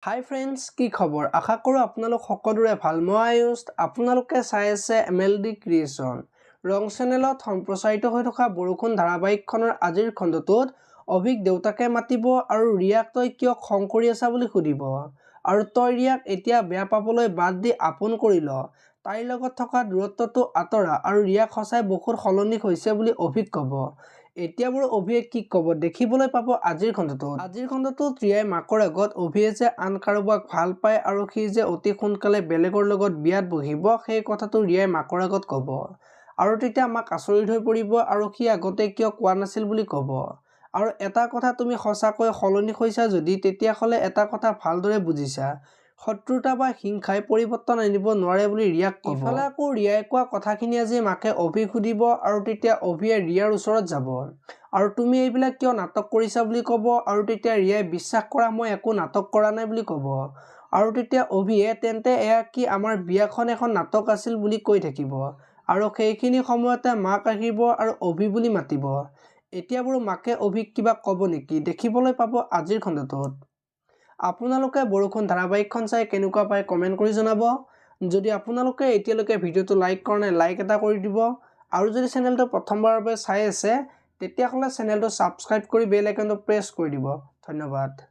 হাই friends, কি খবৰ? আশা কৰোঁ আপোনালোক সকলোৰে ভাল। মই আয়ুষ, আপোনালোকে চাই আছে MLD ক্ৰিয়েশ্যন। ৰং চেনেলত সম্প্ৰচাৰিত হৈ থকা বৰষুণ ধাৰাবাহিকখনৰ আজিৰ খণ্ডটোত অভিক দেউতাকে মাতিব আৰু ৰিয়াক তই কিয় খং কৰি আছা বুলি সুধিব। আৰু তই ৰিয়াক এতিয়া বেয়া পাবলৈ বাদ দি আপোন কৰি ল। তাইৰ লগত থকা দূৰত্বটো আঁতৰা আৰু ৰিয়াক সঁচাই বহুত সলনি হৈছে বুলি অভিক ক'ব। এতিয়া বাৰু অভিয়ে কি ক'ব দেখিবলৈ পাব আজিৰ খণ্ডটোত ৰিয়াই মাকৰ আগত অভিয়ে যে আন কাৰোবাক ভাল পায় আৰু সি যে অতি সোনকালে বেলেগৰ লগত বিয়াত বহিব সেই কথাটো ৰিয়াই মাকৰ আগত ক'ব। আৰু তেতিয়া মাক আচৰিত হৈ পৰিব আৰু সি আগতে কিয় কোৱা নাছিল বুলি ক'ব। আৰু এটা কথা তুমি সঁচাকৈ সলনি হৈছা যদি তেতিয়াহ'লে এটা কথা ভালদৰে বুজিছা, শত্ৰুতা বা হিংসাই পৰিৱৰ্তন আনিব নোৱাৰে বুলি ৰিয়াক ক'ব। ইফালে আকৌ ৰিয়াই কোৱা কথাখিনি আজি মাকে অভিক সুধিব আৰু তেতিয়া অভিয়ে ৰিয়াৰ ওচৰত যাব আৰু তুমি এইবিলাক কিয় নাটক কৰিছা বুলি ক'ব আৰু তেতিয়া ৰিয়াই বিশ্বাস কৰা মই একো নাটক কৰা নাই বুলি ক'ব। আৰু তেতিয়া অভিয়ে তেন্তে এয়া কি আমাৰ বিয়াখন এখন নাটক আছিল বুলি কৈ থাকিব আৰু সেইখিনি সময়তে মাক আহিব আৰু অভি বুলি মাতিব। এতিয়া বাৰু মাকে অভিক কিবা ক'ব নেকি দেখিবলৈ পাব আজিৰ খণ্ডটোত। আপোনালোকে বৰষুণ ধাৰাবাহিকখন চাই কেনেকুৱা পায় কমেণ্ট কৰি জনাব। যদি আপোনালোকে এতিয়ালৈকে ভিডিঅ'টো লাইক কৰা নাই লাইক এটা কৰি দিব আৰু যদি চেনেলটো প্ৰথমবাৰৰ বাবে চাই আছে তেতিয়াহ'লে চেনেলটো ছাবস্ক্ৰাইব কৰি বেল আইকনটো প্ৰেছ কৰি দিব। ধন্যবাদ।